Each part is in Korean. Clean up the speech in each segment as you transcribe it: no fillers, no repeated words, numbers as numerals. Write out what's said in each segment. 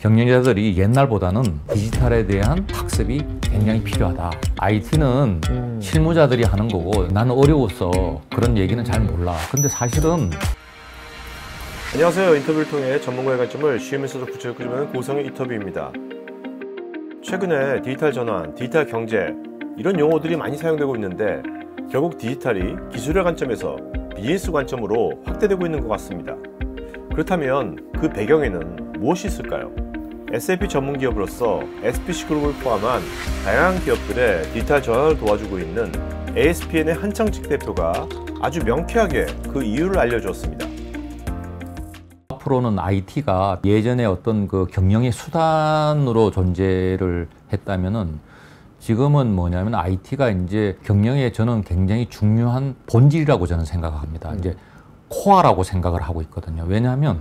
경영자들이 옛날보다는 디지털에 대한 학습이 굉장히 필요하다. IT는 실무자들이 하는 거고 나는 어려워서 그런 얘기는 잘 몰라. 근데 사실은 안녕하세요. 인터뷰를 통해 전문가의 관점을 쉬우면서도 구체적으로 끄집어내는 고성의 인터뷰입니다. 최근에 디지털 전환, 디지털 경제 이런 용어들이 많이 사용되고 있는데 결국 디지털이 기술의 관점에서 비즈니스 관점으로 확대되고 있는 것 같습니다. 그렇다면 그 배경에는 무엇이 있을까요? SAP 전문 기업으로서 SPC 그룹을 포함한 다양한 기업들의 디지털 전환을 도와주고 있는 ASPN의 한창직 대표가 아주 명쾌하게 그 이유를 알려주었습니다. 앞으로는 IT가 예전에 어떤 그 경영의 수단으로 존재를 했다면은 지금은 뭐냐면 IT가 이제 경영에 저는 굉장히 중요한 본질이라고 저는 생각합니다. 이제 코어라고 생각을 하고 있거든요. 왜냐하면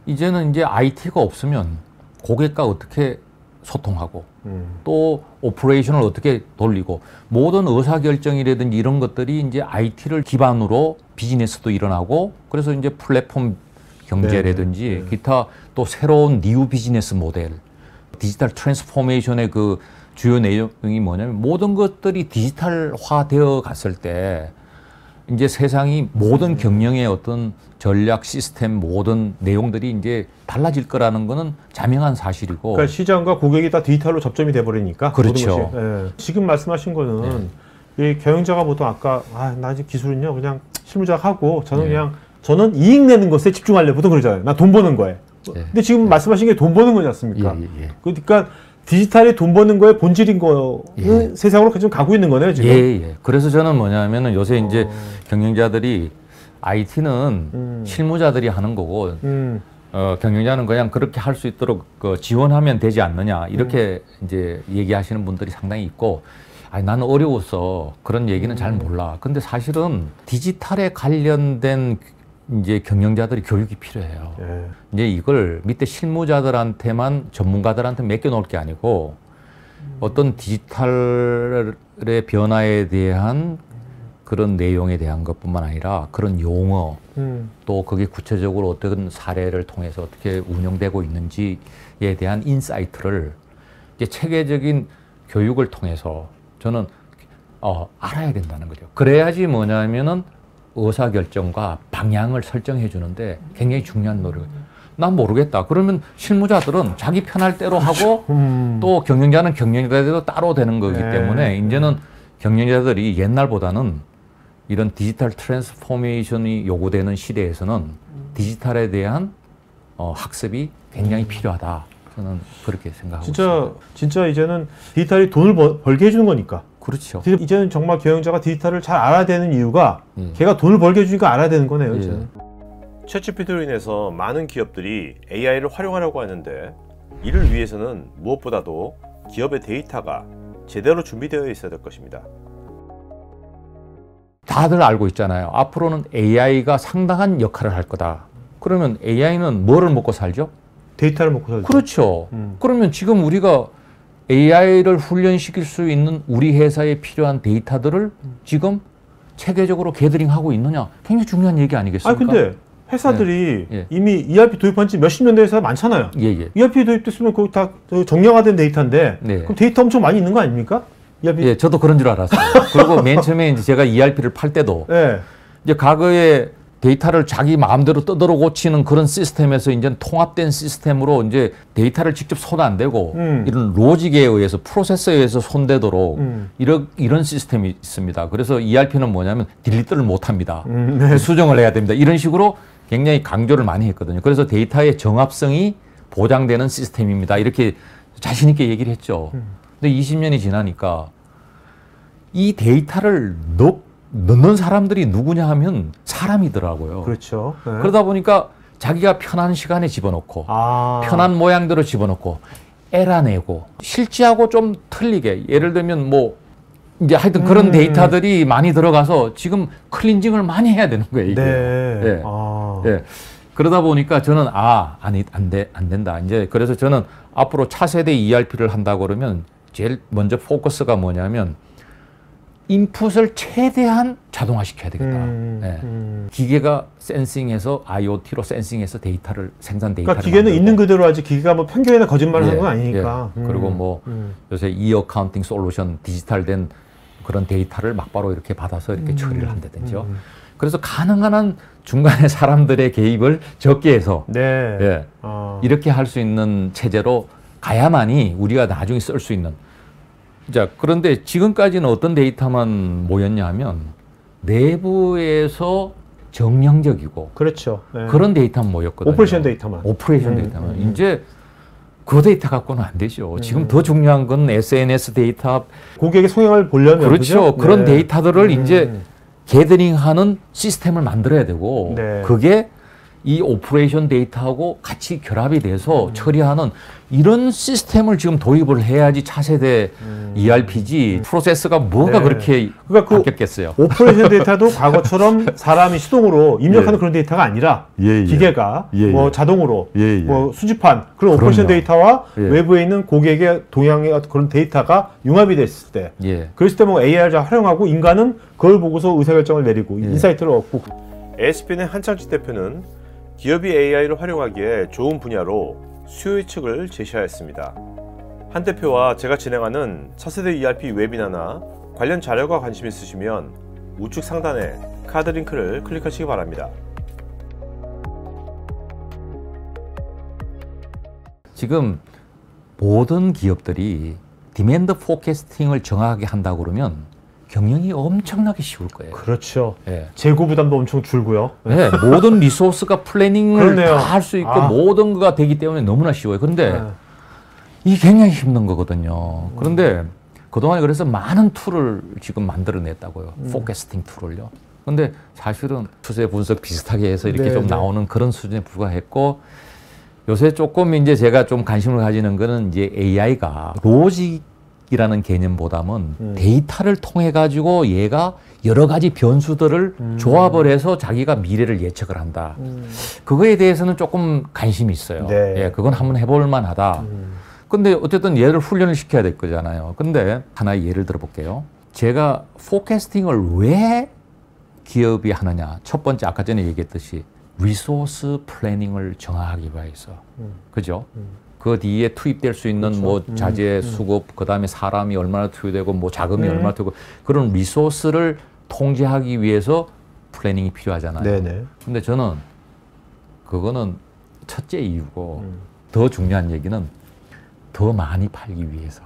이제는 이제 IT가 없으면 고객과 어떻게 소통하고 또 오퍼레이션을 어떻게 돌리고 모든 의사결정이라든지 이런 것들이 이제 IT를 기반으로 비즈니스도 일어나고 그래서 이제 플랫폼 경제라든지 기타 또 새로운 뉴 비즈니스 모델 디지털 트랜스포메이션의 그 주요 내용이 뭐냐면 모든 것들이 디지털화 되어 갔을 때 이제 세상이 모든 경영의 어떤 전략 시스템 모든 내용들이 이제 달라질 거라는 거는 자명한 사실이고. 그러니까 시장과 고객이 다 디지털로 접점이 돼 버리니까. 그렇죠. 예. 지금 말씀하신 거는 이 경영자가 보통 아까 나 지금 기술은요 그냥 실무자가 하고 저는 저는 이익 내는 것에 집중하려고 보통 그러잖아요. 나 돈 버는 거에. 근데 지금 말씀하신 게 돈 버는 거지 않습니까? 그러니까 디지털이 돈 버는 거의 본질인 거는 세상으로 좀 가고 있는 거네요, 지금. 그래서 저는 뭐냐면은 요새 이제 경영자들이 IT는 실무자들이 하는 거고, 경영자는 그냥 그렇게 할 수 있도록 지원하면 되지 않느냐, 이렇게 이제 얘기하시는 분들이 상당히 있고, 나는 어려워서 그런 얘기는 잘 몰라. 근데 사실은 디지털에 관련된 이제 경영자들이 교육이 필요해요. 이제 이걸 밑에 실무자들한테만 전문가들한테 맡겨놓을 게 아니고 어떤 디지털의 변화에 대한 그런 내용에 대한 것뿐만 아니라 그런 용어 또 그게 구체적으로 어떤 사례를 통해서 어떻게 운영되고 있는지에 대한 인사이트를 이제 체계적인 교육을 통해서 저는 알아야 된다는 거죠. 그래야지 뭐냐면은 의사결정과 방향을 설정해 주는데 굉장히 중요한 노력. 난 모르겠다. 그러면 실무자들은 자기 편할 대로 하고 또 경영자는 경영자대로 따로 되는 거기 때문에 이제는 경영자들이 옛날보다는 이런 디지털 트랜스포메이션이 요구되는 시대에서는 디지털에 대한 학습이 굉장히 필요하다. 저는 그렇게 생각하고 있습니다. 진짜 이제는 디지털이 돈을 벌게 해주는 거니까. 그렇죠. 이제는 정말 경영자가 디지털을 잘 알아야 되는 이유가 걔가 돈을 벌게 해주니까 알아야 되는 거네요. 이제는. 챗GPT로 인해서 많은 기업들이 AI를 활용하려고 하는데 이를 위해서는 무엇보다도 기업의 데이터가 제대로 준비되어 있어야 될 것입니다. 다들 알고 있잖아요. 앞으로는 AI가 상당한 역할을 할 거다. 그러면 AI는 뭐를 먹고 살죠? 데이터를 먹고 살죠. 그렇죠. 그러면 지금 우리가 AI를 훈련시킬 수 있는 우리 회사에 필요한 데이터들을 지금 체계적으로 게더링하고 있느냐? 굉장히 중요한 얘기 아니겠습니까? 근데 회사들이 이미 ERP 도입한 지 몇십 년 된 회사가 많잖아요. ERP 도입됐으면 거기 다 정량화된 데이터인데 그럼 데이터 엄청 많이 있는 거 아닙니까? ERP? 저도 그런 줄 알았어요. 그리고 맨 처음에 이제 제가 ERP를 팔 때도 이제 과거에 데이터를 자기 마음대로 떠들어 고치는 그런 시스템에서 이제 통합된 시스템으로 이제 데이터를 직접 손 안 대고 이런 로직에 의해서 프로세서에 의해서 손대도록 이런 시스템이 있습니다. 그래서 ERP는 뭐냐면 딜리트를 못 합니다. 수정을 해야 됩니다. 이런 식으로 굉장히 강조를 많이 했거든요. 그래서 데이터의 정합성이 보장되는 시스템입니다. 이렇게 자신 있게 얘기를 했죠. 근데 20년이 지나니까 이 데이터를 넣는 사람들이 누구냐 하면 사람이더라고요. 그렇죠. 그러다 보니까 자기가 편한 시간에 집어넣고 편한 모양대로 집어넣고 에라내고 실제하고 좀 틀리게 예를 들면 뭐 이제 하여튼 그런 데이터들이 많이 들어가서 지금 클린징을 많이 해야 되는 거예요. 이게. 그러다 보니까 저는 안 된다. 이제 그래서 저는 앞으로 차세대 ERP를 한다고 그러면 제일 먼저 포커스가 뭐냐면 인풋을 최대한 자동화시켜야 되겠다. 네. 기계가 센싱해서 IoT로 센싱해서 데이터를 생산 데이터를 그러니까 기계는 있는 그대로 하지 기계가 뭐 편견이나 거짓말을 하는 건 아니니까. 그리고 뭐 요새 이어카운팅 솔루션 디지털된 그런 데이터를 막바로 이렇게 받아서 이렇게 처리를 한다든지요. 그래서 가능한 한 중간에 사람들의 개입을 적게 해서 네. 이렇게 할 수 있는 체제로 가야만이 우리가 나중에 쓸 수 있는. 자, 그런데 지금까지는 어떤 데이터만 모였냐 하면 내부에서 정량적이고 그렇죠. 네. 그런 데이터만 모였거든요. 오퍼레이션 데이터만. 오퍼레이션 데이터만. 이제 그 데이터 갖고는 안 되죠. 지금 더 중요한 건 SNS 데이터. 고객의 성향을 보려면. 그렇죠. 그죠? 그런 네. 데이터들을 이제 게더링하는 시스템을 만들어야 되고 네. 그게 이 오퍼레이션 데이터하고 같이 결합이 돼서 처리하는 이런 시스템을 지금 도입을 해야지 차세대 ERP지 프로세스가 뭐가 네. 그렇게 그러니까 바뀌었겠어요. 오퍼레이션 데이터도 과거처럼 사람이 수동으로 입력하는 그런 데이터가 아니라 기계가 뭐 자동으로 뭐 수집한 그런 오퍼레이션 데이터와 외부에 있는 고객의 동향의 그런 데이터가 융합이 됐을 때 그랬을 때 뭐 AI를 활용하고 인간은 그걸 보고서 의사결정을 내리고 인사이트를 얻고 ASPN의 한창식 대표는 기업이 AI를 활용하기에 좋은 분야로 수요 측을 제시하였습니다. 한 대표와 제가 진행하는 차세대 ERP 웨비나나 관련 자료가 관심 있으시면 우측 상단에 카드 링크를 클릭하시기 바랍니다. 지금 모든 기업들이 디맨드 포캐스팅을 정확하게 한다고 그러면 경영이 엄청나게 쉬울 거예요. 그렇죠. 재고 부담도 엄청 줄고요. 네, 모든 리소스가 플래닝을 다 할 수 있고 모든 거가 되기 때문에 너무나 쉬워요. 그런데 이게 굉장히 힘든 거거든요. 그런데 그동안에 그래서 많은 툴을 지금 만들어냈다고요. 포캐스팅 툴을요. 근데 사실은 추세 분석 비슷하게 해서 이렇게 좀 나오는 그런 수준에 불과했고 요새 조금 이제 제가 좀 관심을 가지는 거는 이제 AI가 로직이라는 개념보다는 데이터를 통해 가지고 얘가 여러 가지 변수들을 조합을 해서 자기가 미래를 예측을 한다. 그거에 대해서는 조금 관심이 있어요. 그건 한번 해볼 만하다. 근데 어쨌든 얘를 훈련을 시켜야 될 거잖아요. 근데 하나의 예를 들어볼게요. 제가 포캐스팅을 왜 기업이 하느냐. 첫 번째 아까 전에 얘기했듯이 리소스 플래닝을 정확하게 봐야겠어. 그죠? 그 뒤에 투입될 수 있는 그렇죠. 뭐 자재, 수급, 그 다음에 사람이 얼마나 투입되고 뭐 자금이 얼마나 투입되고 그런 리소스를 통제하기 위해서 플래닝이 필요하잖아요. 네네. 근데 저는 그거는 첫째 이유고 더 중요한 얘기는 더 많이 팔기 위해서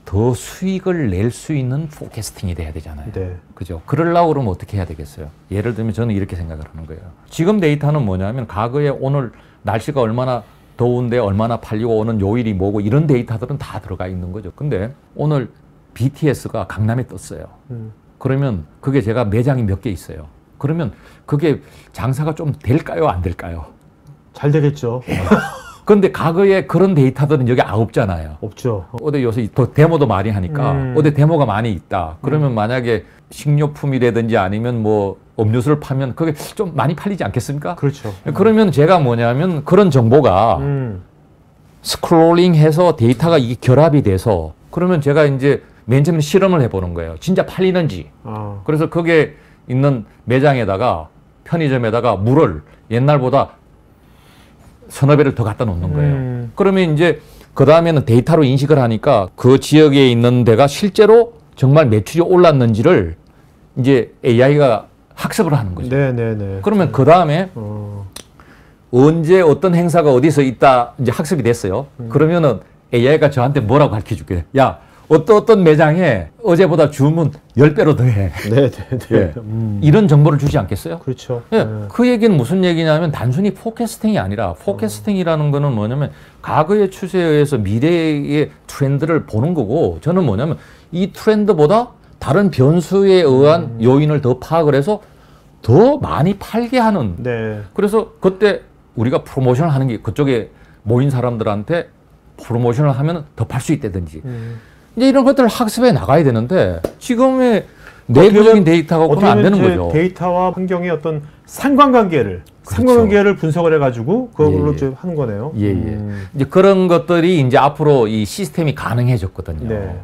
더 수익을 낼 수 있는 포캐스팅이 돼야 되잖아요. 네. 그죠? 그러려고 그러면 어떻게 해야 되겠어요? 예를 들면 저는 이렇게 생각을 하는 거예요. 지금 데이터는 뭐냐면 과거에 오늘 날씨가 얼마나 더운데 얼마나 팔리고 오는 요일이 뭐고 이런 데이터들은 다 들어가 있는 거죠. 근데 오늘 BTS가 강남에 떴어요. 그러면 그게 제가 매장이 몇 개 있어요. 그러면 그게 장사가 좀 될까요? 안 될까요? 잘 되겠죠. 근데 과거에 그런 데이터들은 여기 없잖아요. 없죠. 어디 요새 더 데모도 많이 하니까 어디 데모가 많이 있다. 그러면 만약에 식료품이라든지 아니면 뭐 음료수를 파면 그게 좀 많이 팔리지 않겠습니까? 그렇죠. 그러면 제가 뭐냐면 그런 정보가 스크롤링해서 데이터가 이게 결합이 돼서 그러면 제가 이제 맨 처음에 실험을 해보는 거예요. 진짜 팔리는지. 그래서 거기에 있는 매장에다가 편의점에다가 물을 옛날보다 서너 배를 더 갖다 놓는 거예요. 그러면 이제 그 다음에는 데이터로 인식을 하니까 그 지역에 있는 데가 실제로 정말 매출이 올랐는지를 이제 AI가 학습을 하는 거죠. 네네네. 그러면 그 다음에 언제 어떤 행사가 어디서 있다 이제 학습이 됐어요. 그러면은 AI가 저한테 뭐라고 가르쳐 줄게요. 야, 어떤 매장에 어제보다 주문 10배로 더 해. 네네네. 이런 정보를 주지 않겠어요? 그렇죠. 그 얘기는 무슨 얘기냐면 단순히 포캐스팅이 아니라 포캐스팅이라는 거는 뭐냐면 과거의 추세에 의해서 미래의 트렌드를 보는 거고 저는 뭐냐면 이 트렌드보다 다른 변수에 의한 요인을 더 파악을 해서 더 많이 팔게 하는. 그래서 그때 우리가 프로모션을 하는 게 그쪽에 모인 사람들한테 프로모션을 하면 더 팔 수 있다든지. 이제 이런 것들을 학습해 나가야 되는데 지금의 내부적인 데이터가 없으면 안 되는 거죠. 데이터와 환경의 어떤 상관관계를 상관관계를 분석을 해가지고 그걸로 좀 하는 거네요. 이제 그런 것들이 이제 앞으로 이 시스템이 가능해졌거든요.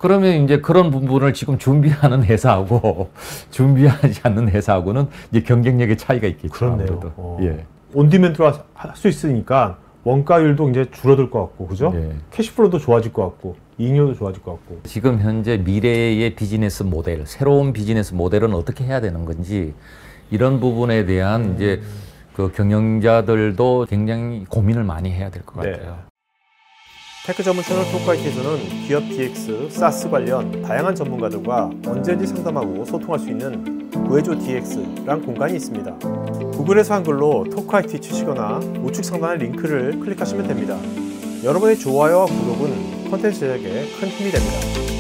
그러면 이제 그런 부분을 지금 준비하는 회사하고 준비하지 않는 회사하고는 이제 경쟁력의 차이가 있겠죠. 그렇네요. 예. 온디맨드로 할 수 있으니까 원가율도 이제 줄어들 것 같고, 그죠? 예. 캐시플로우도 좋아질 것 같고, 이익률도 좋아질 것 같고. 지금 현재 미래의 비즈니스 모델, 새로운 비즈니스 모델은 어떻게 해야 되는 건지 이런 부분에 대한 이제 그 경영자들도 굉장히 고민을 많이 해야 될 것 같아요. 테크 전문 채널 토크아이티에서는 기업 DX, SaaS 관련 다양한 전문가들과 언제든지 상담하고 소통할 수 있는 구해줘 DX란 공간이 있습니다. 구글에서 한글로 토크아이티 치시거나 우측 상단의 링크를 클릭하시면 됩니다. 여러분의 좋아요와 구독은 콘텐츠 제작에 큰 힘이 됩니다.